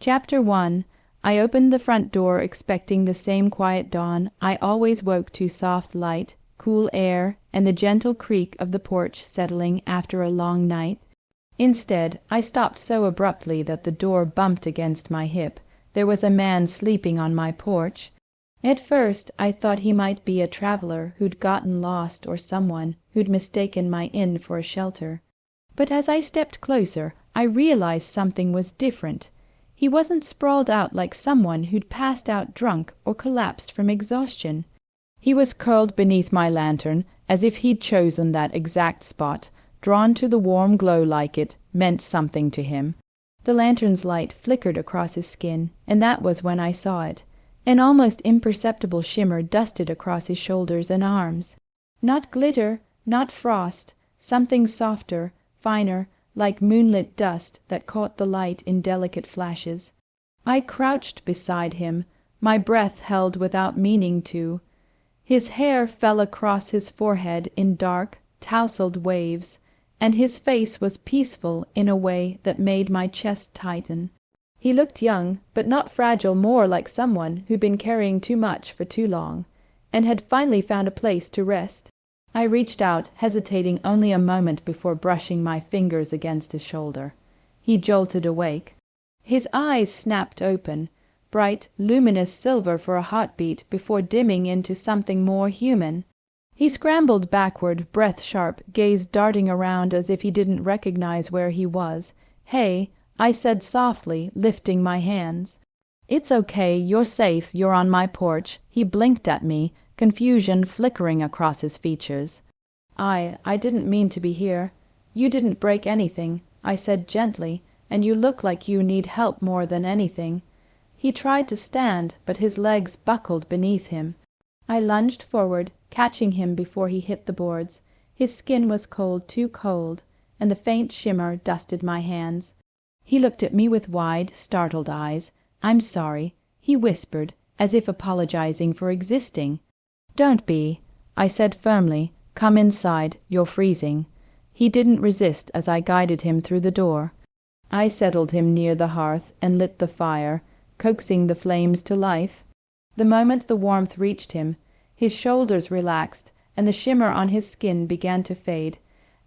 Chapter 1. I opened the front door expecting the same quiet dawn I always woke to: soft light, cool air, and the gentle creak of the porch settling after a long night. Instead, I stopped so abruptly that the door bumped against my hip. There was a man sleeping on my porch. At first I thought he might be a traveler who'd gotten lost, or someone who'd mistaken my inn for a shelter. But as I stepped closer, I realized something was different. He wasn't sprawled out like someone who'd passed out drunk or collapsed from exhaustion. He was curled beneath my lantern, as if he'd chosen that exact spot, drawn to the warm glow like it meant something to him. The lantern's light flickered across his skin, and that was when I saw it. An almost imperceptible shimmer dusted across his shoulders and arms. Not glitter, not frost, something softer, finer, like moonlit dust that caught the light in delicate flashes. I crouched beside him, my breath held without meaning to. His hair fell across his forehead in dark, tousled waves, and his face was peaceful in a way that made my chest tighten. He looked young, but not fragile, more like someone who'd been carrying too much for too long, and had finally found a place to rest. I reached out, hesitating only a moment before brushing my fingers against his shoulder. He jolted awake. His eyes snapped open, bright, luminous silver for a heartbeat before dimming into something more human. He scrambled backward, breath sharp, gaze darting around as if he didn't recognize where he was. "Hey," I said softly, lifting my hands. "It's okay, you're safe, you're on my porch." He blinked at me, confusion flickering across his features. I didn't mean to be here. You didn't break anything," I said gently, "and you look like you need help more than anything." He tried to stand, but his legs buckled beneath him. I lunged forward, catching him before he hit the boards. His skin was cold, too cold, and the faint shimmer dusted my hands. He looked at me with wide, startled eyes. "I'm sorry," he whispered, as if apologizing for existing. "Don't be," I said firmly. "Come inside, you're freezing." He didn't resist as I guided him through the door. I settled him near the hearth and lit the fire, coaxing the flames to life. The moment the warmth reached him, his shoulders relaxed, and the shimmer on his skin began to fade,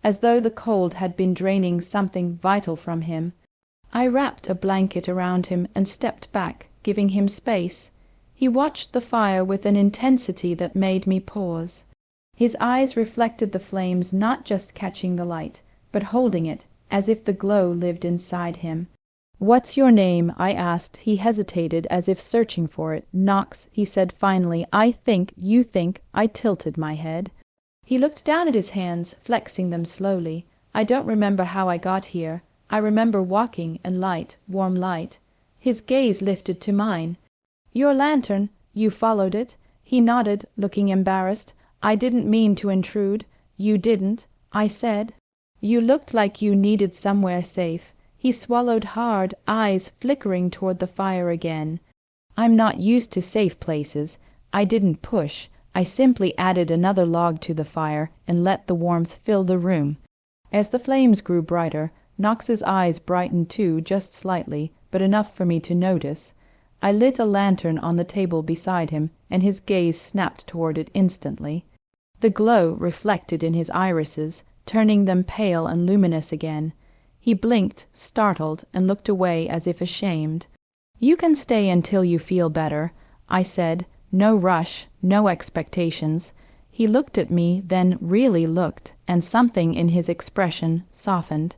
as though the cold had been draining something vital from him. I wrapped a blanket around him and stepped back, giving him space. He watched the fire with an intensity that made me pause. His eyes reflected the flames, not just catching the light, but holding it, as if the glow lived inside him. "What's your name?" I asked. He hesitated, as if searching for it. "Knox," he said finally. "I think, you think." I tilted my head. He looked down at his hands, flexing them slowly. "I don't remember how I got here. I remember walking and light, warm light." His gaze lifted to mine. "Your lantern, you followed it?" He nodded, looking embarrassed. "I didn't mean to intrude." "You didn't," I said. "You looked like you needed somewhere safe." He swallowed hard, eyes flickering toward the fire again. "I'm not used to safe places." I didn't push. I simply added another log to the fire and let the warmth fill the room. As the flames grew brighter, Knox's eyes brightened too, just slightly, but enough for me to notice. I lit a lantern on the table beside him, and his gaze snapped toward it instantly. The glow reflected in his irises, turning them pale and luminous again. He blinked, startled, and looked away as if ashamed. "You can stay until you feel better," I said. "No rush, no expectations." He looked at me, then really looked, and something in his expression softened.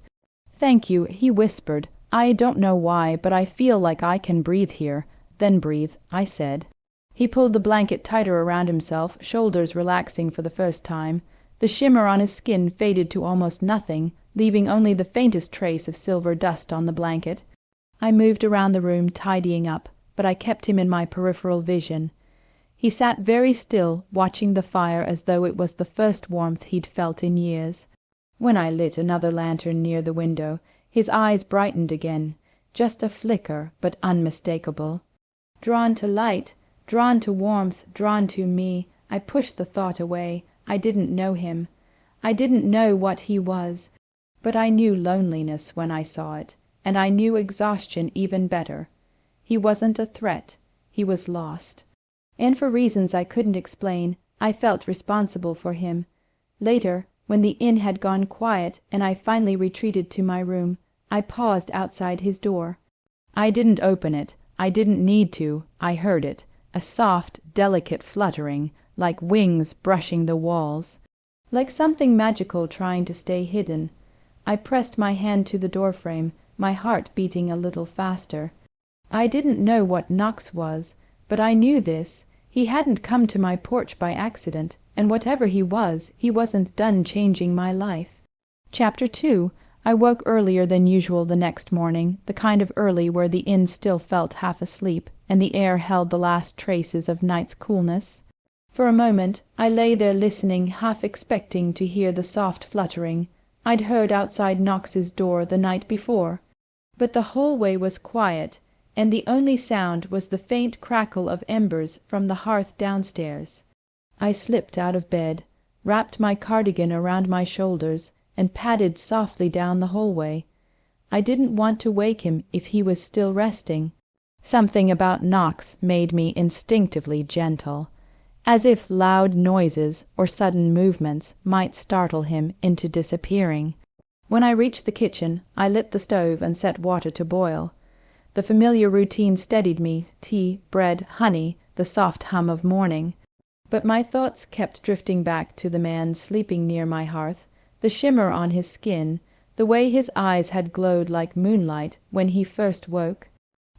"Thank you," he whispered. "I don't know why, but I feel like I can breathe here." "Then breathe," I said. He pulled the blanket tighter around himself, shoulders relaxing for the first time. The shimmer on his skin faded to almost nothing, leaving only the faintest trace of silver dust on the blanket. I moved around the room, tidying up, but I kept him in my peripheral vision. He sat very still, watching the fire as though it was the first warmth he'd felt in years. When I lit another lantern near the window, his eyes brightened again, just a flicker, but unmistakable. Drawn to light, drawn to warmth, drawn to me, I pushed the thought away. I didn't know him. I didn't know what he was. But I knew loneliness when I saw it, and I knew exhaustion even better. He wasn't a threat. He was lost. And for reasons I couldn't explain, I felt responsible for him. Later, when the inn had gone quiet and I finally retreated to my room, I paused outside his door. I didn't open it. I didn't need to. I heard it. A soft, delicate fluttering, like wings brushing the walls. Like something magical trying to stay hidden. I pressed my hand to the doorframe, my heart beating a little faster. I didn't know what Knox was, but I knew this. He hadn't come to my porch by accident, and whatever he was, he wasn't done changing my life. Chapter 2. I woke earlier than usual the next morning, the kind of early where the inn still felt half asleep, and the air held the last traces of night's coolness. For a moment I lay there listening, half expecting to hear the soft fluttering I'd heard outside Knox's door the night before. But the whole way was quiet, and the only sound was the faint crackle of embers from the hearth downstairs. I slipped out of bed, wrapped my cardigan around my shoulders, and padded softly down the hallway. I didn't want to wake him if he was still resting. Something about Knox made me instinctively gentle, as if loud noises or sudden movements might startle him into disappearing. When I reached the kitchen, I lit the stove and set water to boil. The familiar routine steadied me: tea, bread, honey, the soft hum of morning. But my thoughts kept drifting back to the man sleeping near my hearth, the shimmer on his skin, the way his eyes had glowed like moonlight when he first woke.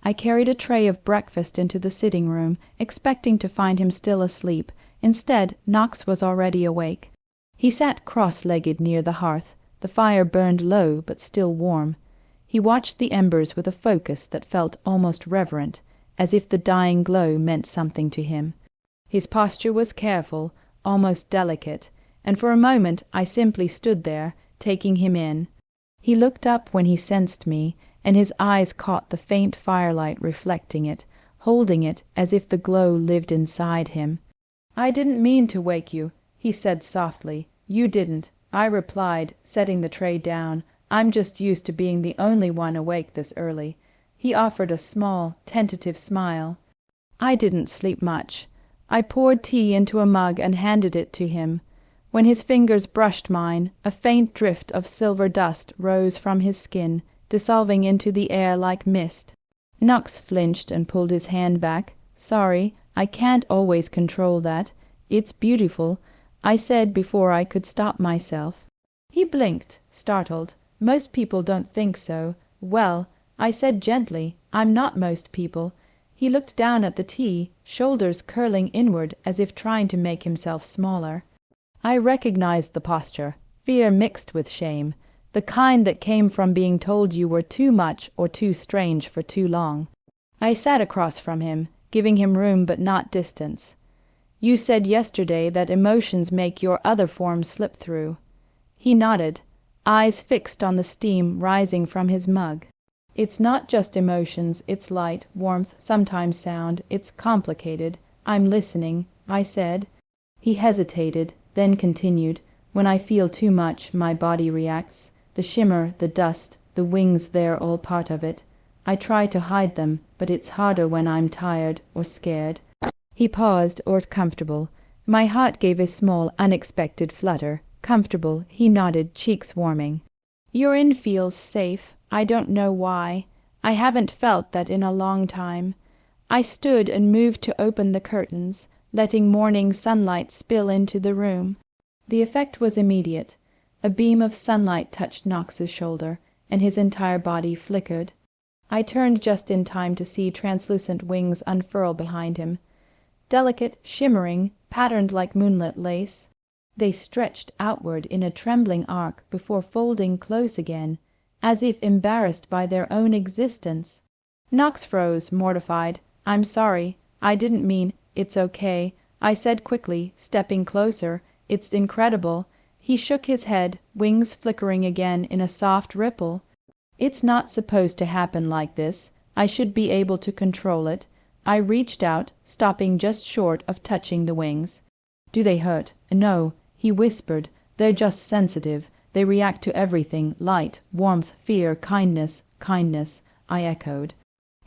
I carried a tray of breakfast into the sitting room, expecting to find him still asleep. Instead, Knox was already awake. He sat cross-legged near the hearth. The fire burned low but still warm. He watched the embers with a focus that felt almost reverent, as if the dying glow meant something to him. His posture was careful, almost delicate, and for a moment I simply stood there, taking him in. He looked up when he sensed me, and his eyes caught the faint firelight reflecting it, holding it as if the glow lived inside him. "I didn't mean to wake you," he said softly. "You didn't," I replied, setting the tray down. "I'm just used to being the only one awake this early." He offered a small, tentative smile. I didn't sleep much. I poured tea into a mug and handed it to him. When his fingers brushed mine, a faint drift of silver dust rose from his skin, dissolving into the air like mist. Knox flinched and pulled his hand back. "Sorry, I can't always control that. It's beautiful," I said before I could stop myself. He blinked, startled. "Most people don't think so." "Well," I said gently, "I'm not most people." He looked down at the tea, shoulders curling inward as if trying to make himself smaller. I recognized the posture, fear mixed with shame, the kind that came from being told you were too much or too strange for too long. I sat across from him, giving him room but not distance. "You said yesterday that emotions make your other forms slip through." He nodded, eyes fixed on the steam rising from his mug. "It's not just emotions, it's light, warmth, sometimes sound. It's complicated." "I'm listening," I said. He hesitated, then continued. "When I feel too much, my body reacts. The shimmer, the dust, the wings, they're all part of it. I try to hide them, but it's harder when I'm tired or scared." He paused, or comfortable. My heart gave a small, unexpected flutter. "Comfortable," he nodded, cheeks warming. "Your inn feels safe. I don't know why. I haven't felt that in a long time." I stood and moved to open the curtains, letting morning sunlight spill into the room. The effect was immediate. A beam of sunlight touched Knox's shoulder, and his entire body flickered. I turned just in time to see translucent wings unfurl behind him. Delicate, shimmering, patterned like moonlit lace. They stretched outward in a trembling arc before folding close again, as if embarrassed by their own existence. Knox froze, mortified. "I'm sorry. I didn't mean—" "It's okay," I said quickly, stepping closer. "It's incredible." He shook his head, wings flickering again in a soft ripple. "It's not supposed to happen like this. I should be able to control it." I reached out, stopping just short of touching the wings. "Do they hurt?" "No," he whispered. "They're just sensitive. They react to everything, light, warmth, fear, kindness." "Kindness," I echoed.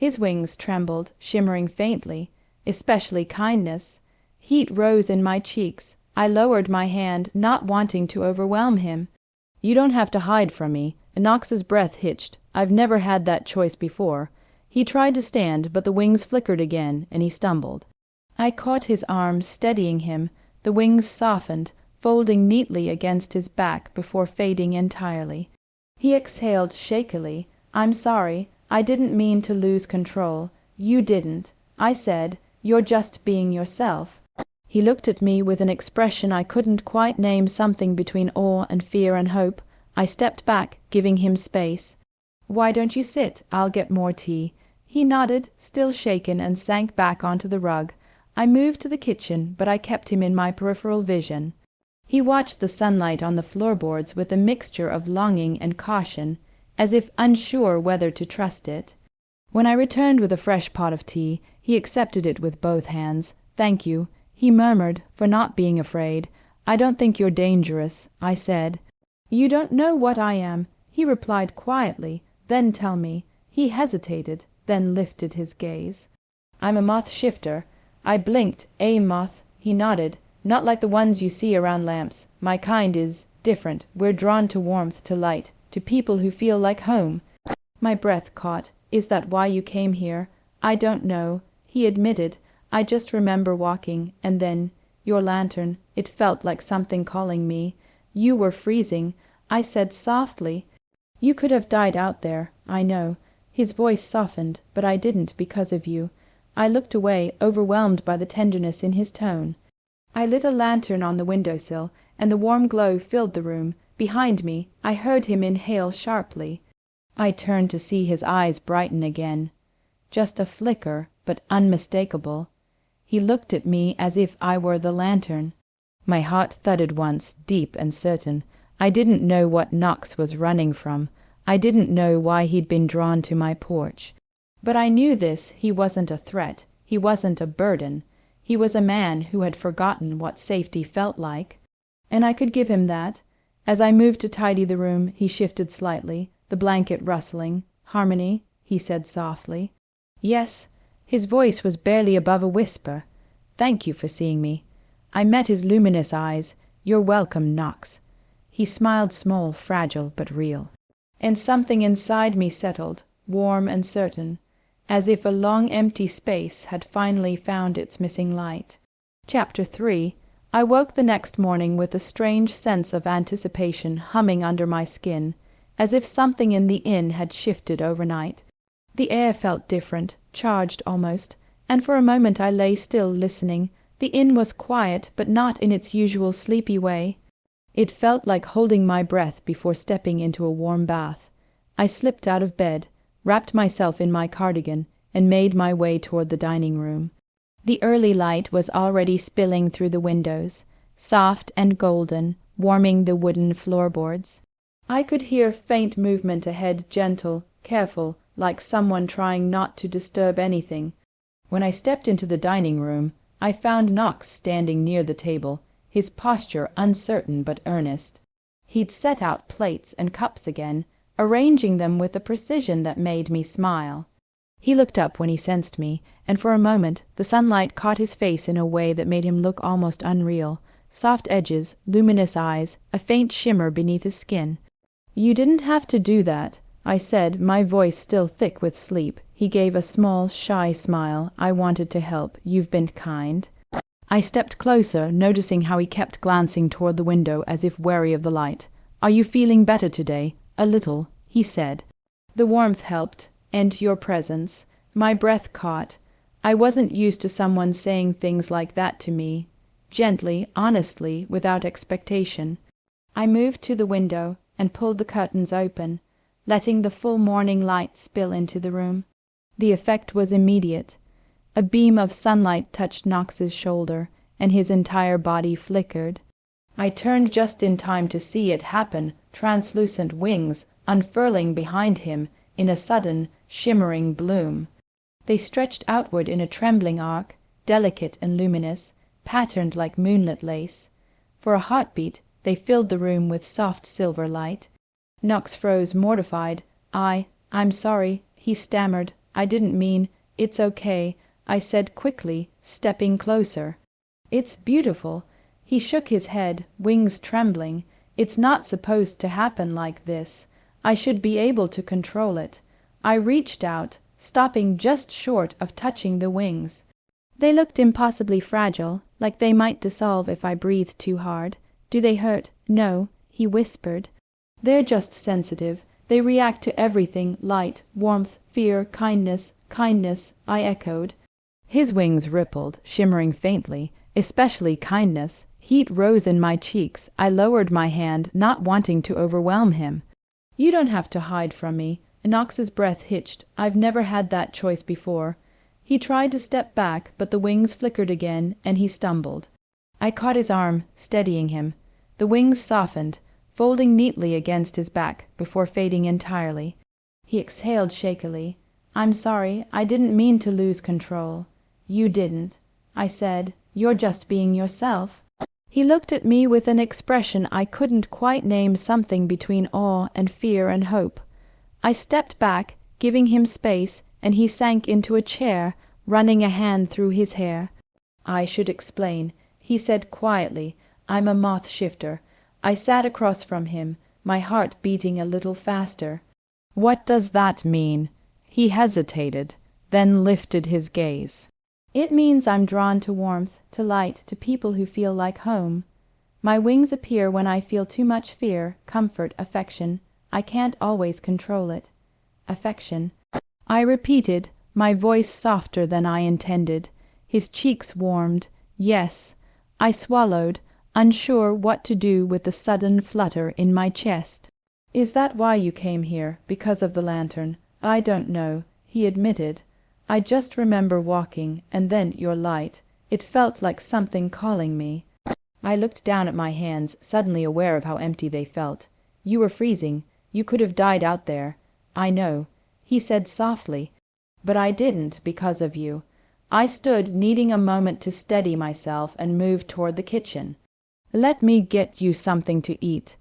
His wings trembled, shimmering faintly, especially kindness. Heat rose in my cheeks. I lowered my hand, not wanting to overwhelm him. "You don't have to hide from me." Knox's breath hitched. "I've never had that choice before." He tried to stand, but the wings flickered again, and he stumbled. I caught his arm, steadying him. The wings softened, folding neatly against his back before fading entirely. He exhaled shakily. "I'm sorry. I didn't mean to lose control. You didn't," I said. "You're just being yourself." He looked at me with an expression I couldn't quite name, something between awe and fear and hope. I stepped back, giving him space. "Why don't you sit? I'll get more tea." He nodded, still shaken, and sank back onto the rug. I moved to the kitchen, but I kept him in my peripheral vision. He watched the sunlight on the floorboards with a mixture of longing and caution, as if unsure whether to trust it. When I returned with a fresh pot of tea, he accepted it with both hands. "Thank you," he murmured, "for not being afraid." "I don't think you're dangerous," I said. "You don't know what I am," he replied quietly. "Then tell me." He hesitated, then lifted his gaze. "I'm a moth shifter." I blinked. "A moth?" He nodded. "Not like the ones you see around lamps. My kind is different. We're drawn to warmth, to light, to people who feel like home." My breath caught. "Is that why you came here?" "I don't know," he admitted. "I just remember walking, and then your lantern. It felt like something calling me. You were freezing." I said softly. "You could have died out there, I know." His voice softened, but I didn't because of you. I looked away, overwhelmed by the tenderness in his tone. I lit a lantern on the windowsill, and the warm glow filled the room. Behind me, I heard him inhale sharply. I turned to see his eyes brighten again. Just a flicker, but unmistakable. He looked at me as if I were the lantern. My heart thudded once, deep and certain. I didn't know what Knox was running from. I didn't know why he'd been drawn to my porch. But I knew this: he wasn't a threat. He wasn't a burden. He was a man who had forgotten what safety felt like. And I could give him that. As I moved to tidy the room, he shifted slightly, the blanket rustling. "Harmony?" he said softly. "Yes." His voice was barely above a whisper. "Thank you for seeing me." I met his luminous eyes. "You're welcome, Knox." He smiled, small, fragile, but real. And something inside me settled, warm and certain, as if a long empty space had finally found its missing light. Chapter 3. I woke the next morning with a strange sense of anticipation humming under my skin, as if something in the inn had shifted overnight. The air felt different, charged almost, and for a moment I lay still listening. The inn was quiet, but not in its usual sleepy way. It felt like holding my breath before stepping into a warm bath. I slipped out of bed, wrapped myself in my cardigan, and made my way toward the dining room. The early light was already spilling through the windows, soft and golden, warming the wooden floorboards. I could hear faint movement ahead, gentle, careful, like someone trying not to disturb anything. When I stepped into the dining room, I found Knox standing near the table, his posture uncertain but earnest. He'd set out plates and cups again, arranging them with a precision that made me smile. He looked up when he sensed me, and for a moment the sunlight caught his face in a way that made him look almost unreal. Soft edges, luminous eyes, a faint shimmer beneath his skin. "You didn't have to do that," I said, my voice still thick with sleep. He gave a small, shy smile. "I wanted to help. You've been kind." I stepped closer, noticing how he kept glancing toward the window as if wary of the light. "Are you feeling better today?" "A little," he said. "The warmth helped, and your presence." My breath caught. I wasn't used to someone saying things like that to me. Gently, honestly, without expectation. I moved to the window and pulled the curtains open, letting the full morning light spill into the room. The effect was immediate. A beam of sunlight touched Knox's shoulder, and his entire body flickered. I turned just in time to see it happen, translucent wings unfurling behind him in a sudden, shimmering bloom. They stretched outward in a trembling arc, delicate and luminous, patterned like moonlit lace. For a heartbeat, they filled the room with soft silver light. Knox froze, mortified. "I'm sorry," he stammered. I didn't mean, it's okay, I said quickly, stepping closer. It's beautiful. He shook his head, wings trembling. It's not supposed to happen like this. I should be able to control it. I reached out, stopping just short of touching the wings. They looked impossibly fragile, like they might dissolve if I breathed too hard. Do they hurt? No, he whispered. They're just sensitive. They react to everything, light, warmth, fear, kindness, I echoed. His wings rippled, shimmering faintly, especially kindness. Heat rose in my cheeks. I lowered my hand, not wanting to overwhelm him. You don't have to hide from me. Knox's breath hitched. I've never had that choice before. He tried to step back, but the wings flickered again, and he stumbled. I caught his arm, steadying him. The wings softened, folding neatly against his back, before fading entirely. He exhaled shakily. I'm sorry, I didn't mean to lose control. You didn't, I said. You're just being yourself. He looked at me with an expression I couldn't quite name, something between awe and fear and hope. I stepped back, giving him space, and he sank into a chair, running a hand through his hair. I should explain, he said quietly. I'm a moth shifter. I sat across from him, my heart beating a little faster. What does that mean? He hesitated, then lifted his gaze. It means I'm drawn to warmth, to light, to people who feel like home. My wings appear when I feel too much fear, comfort, affection. I can't always control it. Affection. I repeated, my voice softer than I intended. His cheeks warmed. Yes. I swallowed, unsure what to do with the sudden flutter in my chest. Is that why you came here, because of the lantern? I don't know, he admitted. I just remember walking, and then your light. It felt like something calling me. I looked down at my hands, suddenly aware of how empty they felt. You were freezing. You could have died out there. I know, he said softly. But I didn't because of you. I stood, needing a moment to steady myself, and moved toward the kitchen. Let me get you something to eat.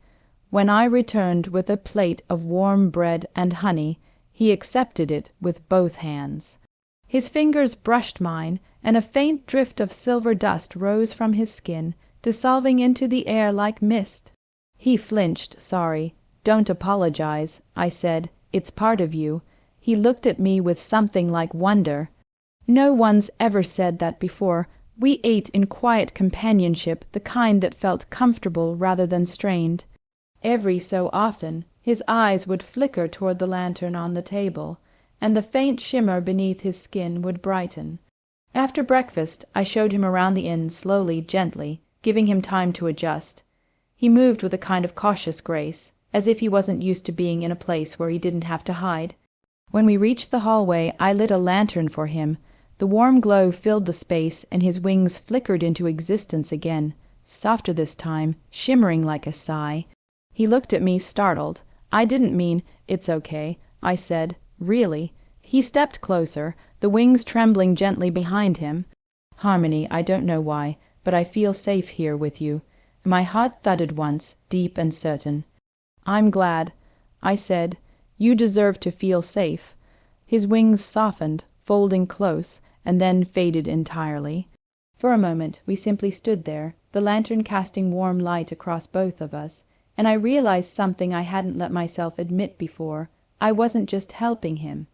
When I returned with a plate of warm bread and honey, he accepted it with both hands. His fingers brushed mine, and a faint drift of silver dust rose from his skin, dissolving into the air like mist. He flinched, sorry. Don't apologize, I said. It's part of you. He looked at me with something like wonder. No one's ever said that before. We ate in quiet companionship, the kind that felt comfortable rather than strained. Every so often, his eyes would flicker toward the lantern on the table, and the faint shimmer beneath his skin would brighten. After breakfast, I showed him around the inn slowly, gently, giving him time to adjust. He moved with a kind of cautious grace, as if he wasn't used to being in a place where he didn't have to hide. When we reached the hallway, I lit a lantern for him. The warm glow filled the space, and his wings flickered into existence again, softer this time, shimmering like a sigh. He looked at me, startled. I didn't mean, it's okay, I said. Really? He stepped closer, the wings trembling gently behind him. Harmony, I don't know why, but I feel safe here with you. My heart thudded once, deep and certain. I'm glad, I said. You deserve to feel safe. His wings softened, folding close, and then faded entirely. For a moment we simply stood there, the lantern casting warm light across both of us, and I realized something I hadn't let myself admit before. I wasn't just helping him.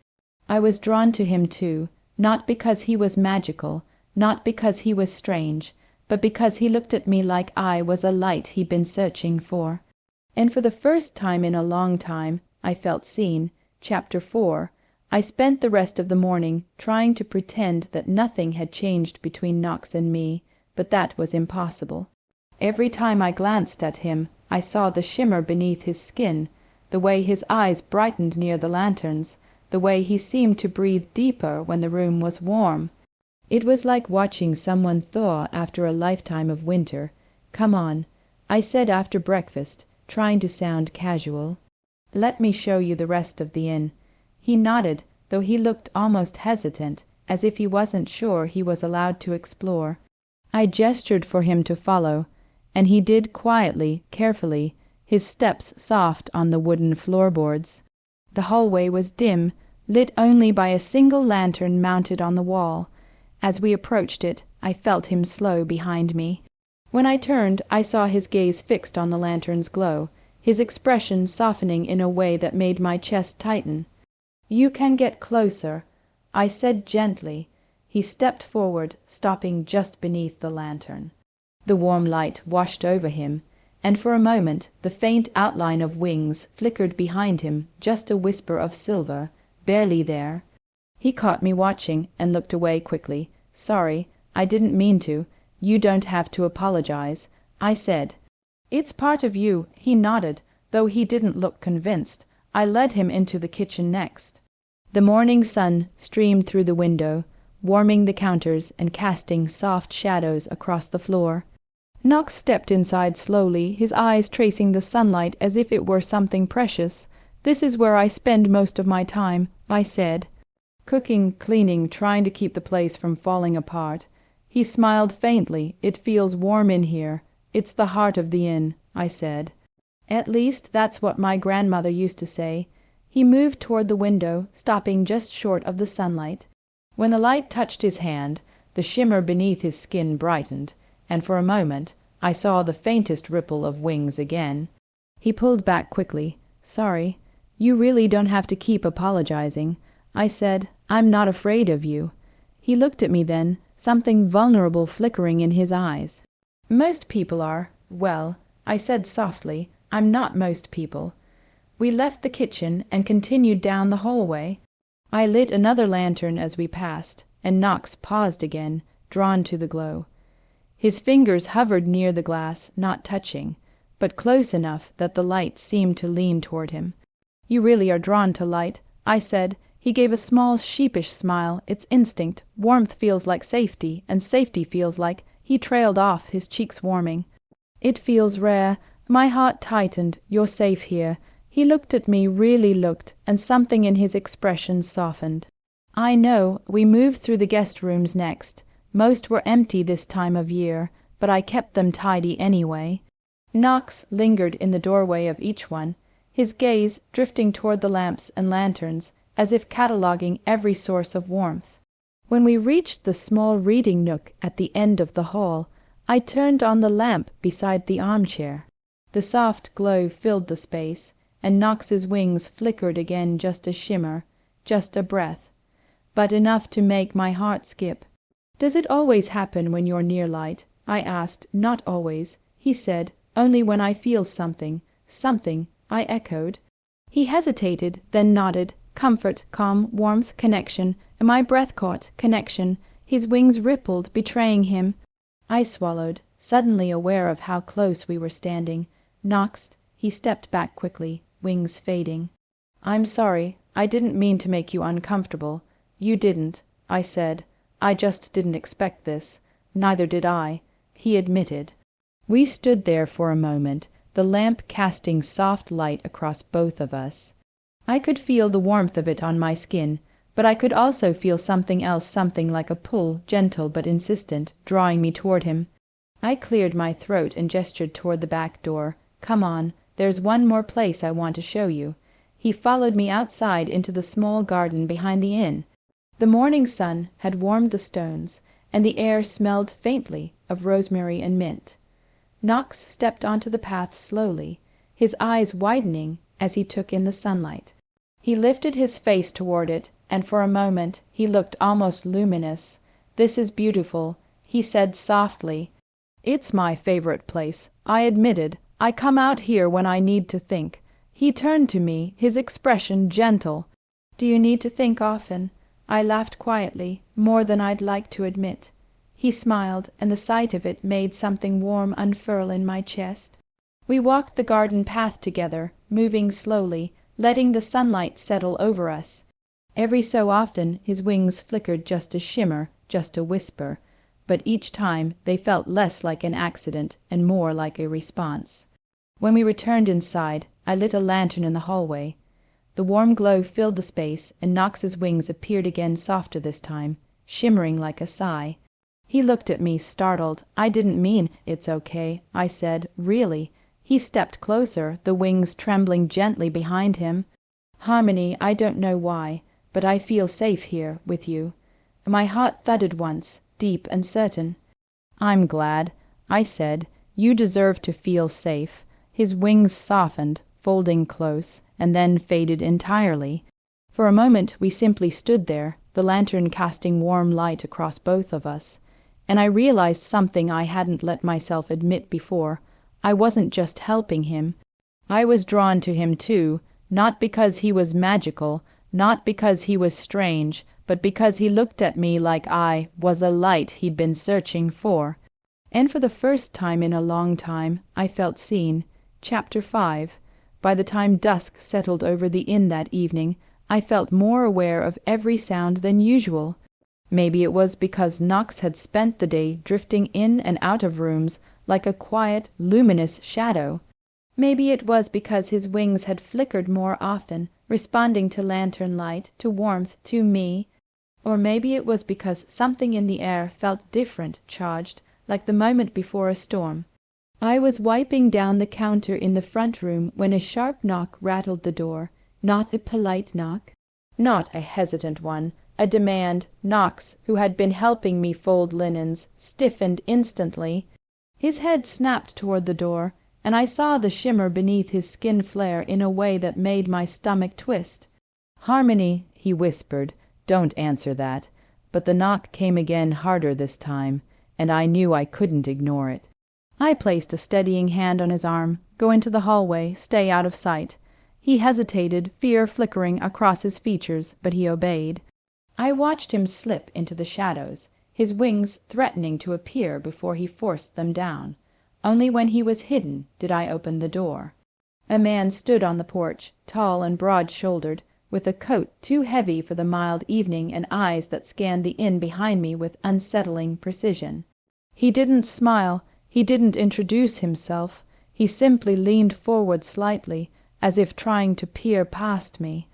I was drawn to him too, not because he was magical, not because he was strange, but because he looked at me like I was a light he'd been searching for. And for the first time in a long time, I felt seen. Chapter 4. I spent the rest of the morning trying to pretend that nothing had changed between Knox and me, but that was impossible. Every time I glanced at him, I saw the shimmer beneath his skin, the way his eyes brightened near the lanterns, the way he seemed to breathe deeper when the room was warm. It was like watching someone thaw after a lifetime of winter. Come on, I said after breakfast, trying to sound casual. Let me show you the rest of the inn. He nodded, though he looked almost hesitant, as if he wasn't sure he was allowed to explore. I gestured for him to follow, and he did quietly, carefully, his steps soft on the wooden floorboards. The hallway was dim, lit only by a single lantern mounted on the wall. As we approached it, I felt him slow behind me. When I turned, I saw his gaze fixed on the lantern's glow, his expression softening in a way that made my chest tighten. "You can get closer," I said gently. He stepped forward, stopping just beneath the lantern. The warm light washed over him, and for a moment the faint outline of wings flickered behind him, just a whisper of silver, barely there. He caught me watching and looked away quickly. "Sorry, I didn't mean to. You don't have to apologize," I said. "It's part of you," he nodded, though he didn't look convinced. I led him into the kitchen next. The morning sun streamed through the window, warming the counters and casting soft shadows across the floor. Knox stepped inside slowly, his eyes tracing the sunlight as if it were something precious. "This is where I spend most of my time," I said. "Cooking, cleaning, trying to keep the place from falling apart." He smiled faintly. "It feels warm in here. It's the heart of the inn," I said. "At least that's what my grandmother used to say." He moved toward the window, stopping just short of the sunlight. When the light touched his hand, the shimmer beneath his skin brightened, and for a moment I saw the faintest ripple of wings again. He pulled back quickly. "Sorry. You really don't have to keep apologizing," I said. "I'm not afraid of you." He looked at me then, something vulnerable flickering in his eyes. "Most people are. Well," I said softly, "I'm not most people." We left the kitchen and continued down the hallway. I lit another lantern as we passed, and Knox paused again, drawn to the glow. His fingers hovered near the glass, not touching, but close enough that the light seemed to lean toward him. "You really are drawn to light," I said. He gave a small sheepish smile. "It's instinct. Warmth feels like safety, and safety feels like—" He trailed off, his cheeks warming. "It feels rare." My heart tightened. "You're safe here." He looked at me, really looked, and something in his expression softened. "I know." We moved through the guest rooms next. Most were empty this time of year, but I kept them tidy anyway. Knox lingered in the doorway of each one, his gaze drifting toward the lamps and lanterns, as if cataloguing every source of warmth. When we reached the small reading nook at the end of the hall, I turned on the lamp beside the armchair. The soft glow filled the space, and Knox's wings flickered again, just a shimmer, just a breath, but enough to make my heart skip. "Does it always happen when you're near light?" I asked. "Not always," he said. "Only when I feel something." "Something," I echoed. He hesitated, then nodded. "Comfort, calm, warmth, connection," and my breath caught. "Connection." His wings rippled, betraying him. I swallowed, suddenly aware of how close we were standing. "Knox," he stepped back quickly, wings fading. "I'm sorry. I didn't mean to make you uncomfortable." "You didn't," I said. "I just didn't expect this." "Neither did I," he admitted. We stood there for a moment, the lamp casting soft light across both of us. I could feel the warmth of it on my skin, but I could also feel something else, something like a pull, gentle but insistent, drawing me toward him. I cleared my throat and gestured toward the back door. "Come on, there's one more place I want to show you." He followed me outside into the small garden behind the inn. The morning sun had warmed the stones, and the air smelled faintly of rosemary and mint. Knox stepped onto the path slowly, his eyes widening as he took in the sunlight. He lifted his face toward it, and for a moment he looked almost luminous. "This is beautiful," he said softly. "It's my favorite place," I admitted. "I come out here when I need to think." He turned to me, his expression gentle. "Do you need to think often?" I laughed quietly, more than I'd like to admit. He smiled, and the sight of it made something warm unfurl in my chest. We walked the garden path together, moving slowly, letting the sunlight settle over us. Every so often his wings flickered just a shimmer, just a whisper, but each time they felt less like an accident and more like a response. When we returned inside, I lit a lantern in the hallway. The warm glow filled the space, and Knox's wings appeared again, softer this time, shimmering like a sigh. He looked at me, startled. "I didn't mean—" "It's okay," I said. "Really." He stepped closer, the wings trembling gently behind him. "Harmony, I don't know why. but I feel safe here with you." My heart thudded once, deep and certain. "I'm glad," I said. "You deserve to feel safe." His wings softened, folding close, and then faded entirely. For a moment we simply stood there, the lantern casting warm light across both of us. And I realized something I hadn't let myself admit before. I wasn't just helping him. I was drawn to him too, not because he was magical, not because he was strange, but because he looked at me like I was a light he'd been searching for. And for the first time in a long time, I felt seen. Chapter 5. By the time dusk settled over the inn that evening, I felt more aware of every sound than usual. Maybe it was because Knox had spent the day drifting in and out of rooms like a quiet, luminous shadow. Maybe it was because his wings had flickered more often, responding to lantern light, to warmth, to me. Or maybe it was because something in the air felt different, charged, like the moment before a storm. I was wiping down the counter in the front room when a sharp knock rattled the door. Not a polite knock, not a hesitant one, a demand. Knox, who had been helping me fold linens, stiffened instantly. His head snapped toward the door, and I saw the shimmer beneath his skin flare in a way that made my stomach twist. "Harmony," he whispered, "don't answer that." But the knock came again, harder this time, and I knew I couldn't ignore it. I placed a steadying hand on his arm. "Go into the hallway, stay out of sight." He hesitated, fear flickering across his features, but he obeyed. I watched him slip into the shadows, his wings threatening to appear before he forced them down. Only when he was hidden did I open the door. A man stood on the porch, tall and broad-shouldered, with a coat too heavy for the mild evening and eyes that scanned the inn behind me with unsettling precision. He didn't smile, he didn't introduce himself, he simply leaned forward slightly, as if trying to peer past me.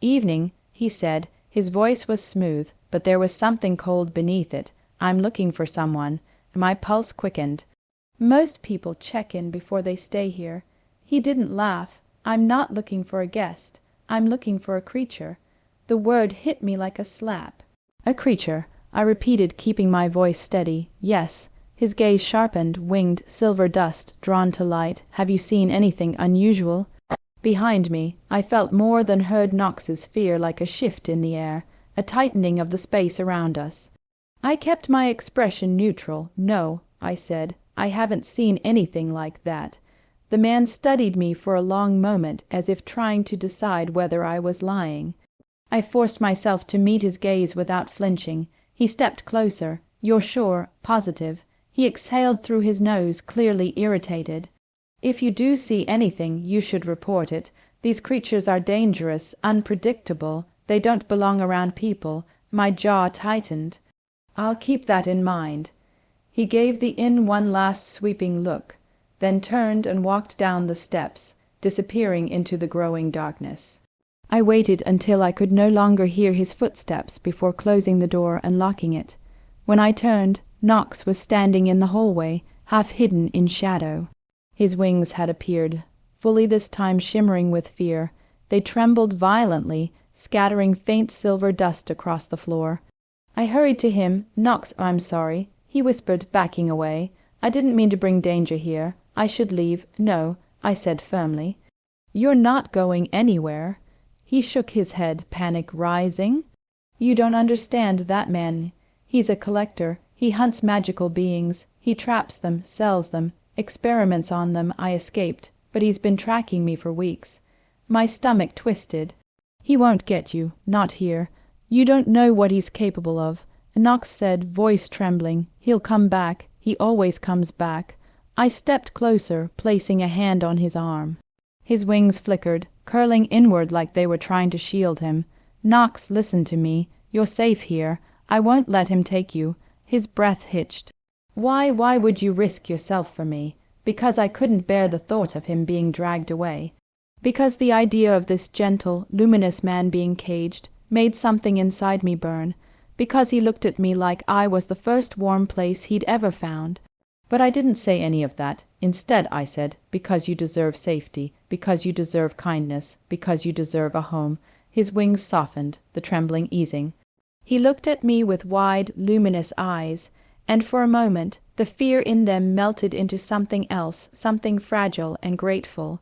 "Evening," he said. His voice was smooth, but there was something cold beneath it. "I'm looking for someone." My pulse quickened. Most people check in before they stay here. He didn't laugh. "I'm not looking for a guest. I'm looking for a creature." The word hit me like a slap. "A creature," I repeated, keeping my voice steady. "Yes." His gaze sharpened, winged, silver dust, drawn to light. "Have you seen anything unusual?" Behind me, I felt more than heard Knox's fear, like a shift in the air, a tightening of the space around us. I kept my expression neutral. "No," I said, "I haven't seen anything like that." The man studied me for a long moment, as if trying to decide whether I was lying. I forced myself to meet his gaze without flinching. He stepped closer. "You're sure? Positive?" He exhaled through his nose, clearly irritated. "If you do see anything, you should report it. These creatures are dangerous, unpredictable. They don't belong around people." My jaw tightened. "I'll keep that in mind." He gave the inn one last sweeping look, then turned and walked down the steps, disappearing into the growing darkness. I waited until I could no longer hear his footsteps before closing the door and locking it. When I turned, Knox was standing in the hallway, half hidden in shadow. His wings had appeared, fully this time shimmering with fear. They trembled violently, scattering faint silver dust across the floor. I hurried to him. "Knox, I'm sorry," he whispered, backing away. "I didn't mean to bring danger here. I should leave." "No," I said firmly. "You're not going anywhere." He shook his head, panic rising. "You don't understand that man. He's a collector. He hunts magical beings. He traps them, sells them, experiments on them." I escaped, "but he's been tracking me for weeks." My stomach twisted. "He won't get you, not here. You don't know what he's capable of." Knox said, voice trembling, "He'll come back. He always comes back." I stepped closer, placing a hand on his arm. His wings flickered, curling inward like they were trying to shield him. "Knox, listen to me. You're safe here. I won't let him take you." His breath hitched. Why would you risk yourself for me?" "Because I couldn't bear the thought of him being dragged away. Because the idea of this gentle, luminous man being caged made something inside me burn. Because he looked at me like I was the first warm place he'd ever found. But I didn't say any of that. Instead, I said, because you deserve safety, because you deserve kindness, because you deserve a home. His wings softened, the trembling easing. He looked at me with wide, luminous eyes, and for a moment the fear in them melted into something else, something fragile and grateful.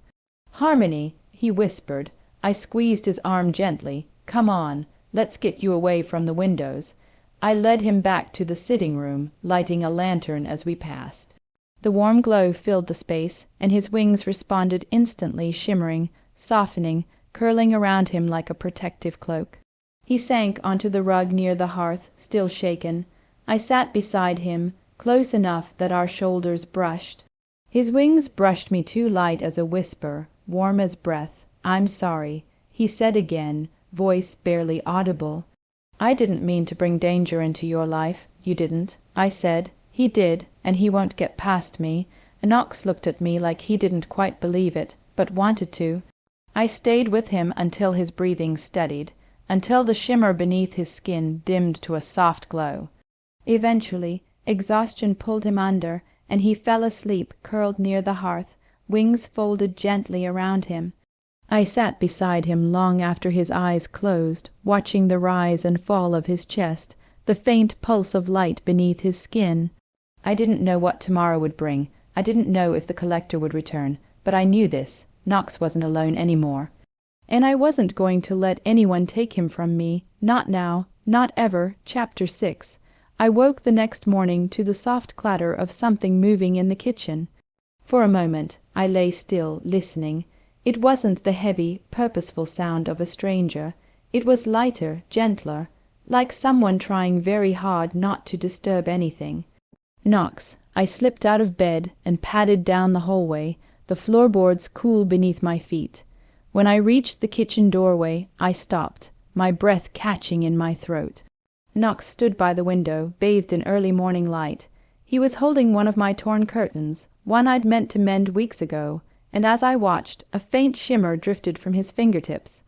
"Harmony," he whispered. I squeezed his arm gently. "Come on, let's get you away from the windows." I led him back to the sitting room, lighting a lantern as we passed. The warm glow filled the space, and his wings responded instantly, shimmering, softening, curling around him like a protective cloak. He sank onto the rug near the hearth, still shaken. I sat beside him, close enough that our shoulders brushed. His wings brushed me too light as a whisper, warm as breath. "I'm sorry," he said again, voice barely audible. "I didn't mean to bring danger into your life." "You didn't," I said. "He did, and he won't get past me." Knox looked at me like he didn't quite believe it, but wanted to. I stayed with him until his breathing steadied, until the shimmer beneath his skin dimmed to a soft glow. Eventually, exhaustion pulled him under, and he fell asleep curled near the hearth, wings folded gently around him. I sat beside him long after his eyes closed, watching the rise and fall of his chest, the faint pulse of light beneath his skin. I didn't know what tomorrow would bring. I didn't know if the collector would return, but I knew this. Knox wasn't alone any more. And I wasn't going to let anyone take him from me, not now, not ever. Chapter 6. I woke the next morning to the soft clatter of something moving in the kitchen. For a moment I lay still, listening. It wasn't the heavy, purposeful sound of a stranger. It was lighter, gentler, like someone trying very hard not to disturb anything. "Knox." I slipped out of bed and padded down the hallway, the floorboards cool beneath my feet. When I reached the kitchen doorway, I stopped, my breath catching in my throat. Knox stood by the window, bathed in early morning light. He was holding one of my torn curtains, one I'd meant to mend weeks ago, and as I watched, a faint shimmer drifted from his fingertips.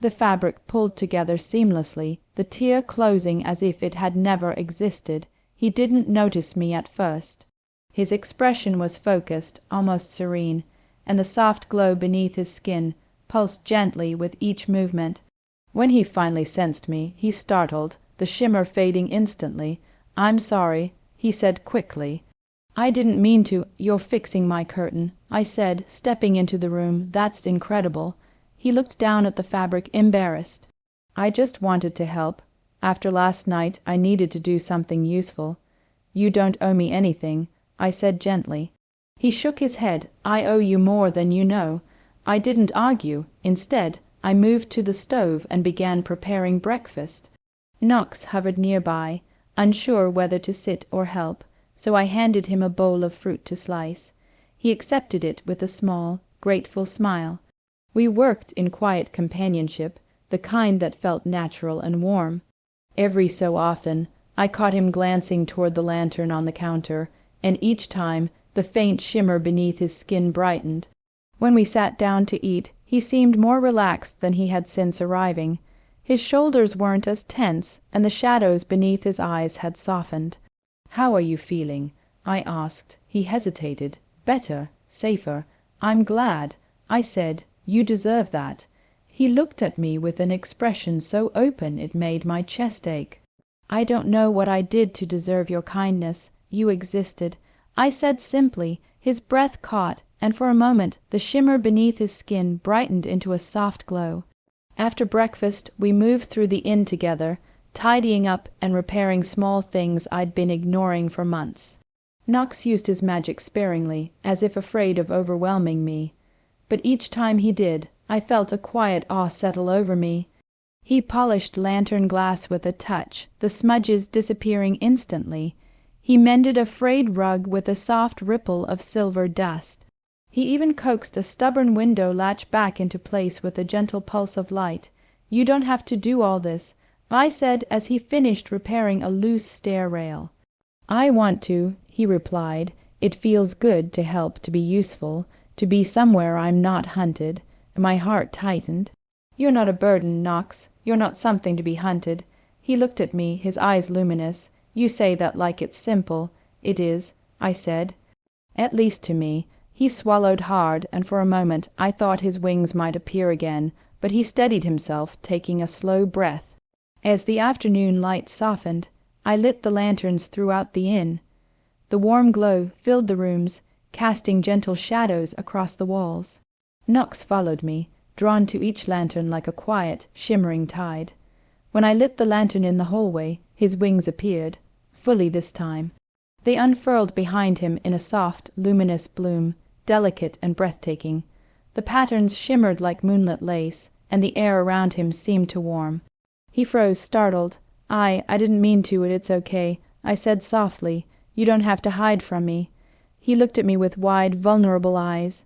The fabric pulled together seamlessly, the tear closing as if it had never existed. He didn't notice me at first. His expression was focused, almost serene, and the soft glow beneath his skin pulsed gently with each movement. When he finally sensed me, he startled, the shimmer fading instantly. "I'm sorry," he said quickly. "I didn't mean to." "You're fixing my curtain," I said, stepping into the room. "That's incredible." He looked down at the fabric, embarrassed. "I just wanted to help. After last night, I needed to do something useful." "You don't owe me anything," I said gently. He shook his head. "I owe you more than you know." I didn't argue. Instead, I moved to the stove and began preparing breakfast. Knox hovered nearby, unsure whether to sit or help, so I handed him a bowl of fruit to slice. He accepted it with a small, grateful smile. We worked in quiet companionship, the kind that felt natural and warm. Every so often, I caught him glancing toward the lantern on the counter, and each time the faint shimmer beneath his skin brightened. When we sat down to eat, he seemed more relaxed than he had since arriving. His shoulders weren't as tense, and the shadows beneath his eyes had softened. "How are you feeling?" I asked. He hesitated. "Better, safer." "I'm glad," I said. "You deserve that." He looked at me with an expression so open it made my chest ache. "I don't know what I did to deserve your kindness. You existed," I said simply. His breath caught, and for a moment the shimmer beneath his skin brightened into a soft glow. After breakfast, we moved through the inn together, tidying up and repairing small things I'd been ignoring for months. Knox used his magic sparingly, as if afraid of overwhelming me. But each time he did, I felt a quiet awe settle over me. He polished lantern glass with a touch, the smudges disappearing instantly. He mended a frayed rug with a soft ripple of silver dust. He even coaxed a stubborn window latch back into place with a gentle pulse of light. "You don't have to do all this," I said as he finished repairing a loose stair rail. "I want to," he replied. "It feels good to help, to be useful, to be somewhere I'm not hunted." My heart tightened. "You're not a burden, Knox. You're not something to be hunted." He looked at me, his eyes luminous. "You say that like it's simple." "It is," I said. "At least to me." He swallowed hard, and for a moment I thought his wings might appear again, but he steadied himself, taking a slow breath. As the afternoon light softened, I lit the lanterns throughout the inn. The warm glow filled the rooms, casting gentle shadows across the walls. Nux followed me, drawn to each lantern like a quiet, shimmering tide. When I lit the lantern in the hallway, his wings appeared, fully this time. They unfurled behind him in a soft, luminous bloom, delicate and breathtaking. The patterns shimmered like moonlit lace, and the air around him seemed to warm. He froze, startled. I didn't mean to, it's okay. I said softly, "You don't have to hide from me." He looked at me with wide, vulnerable eyes.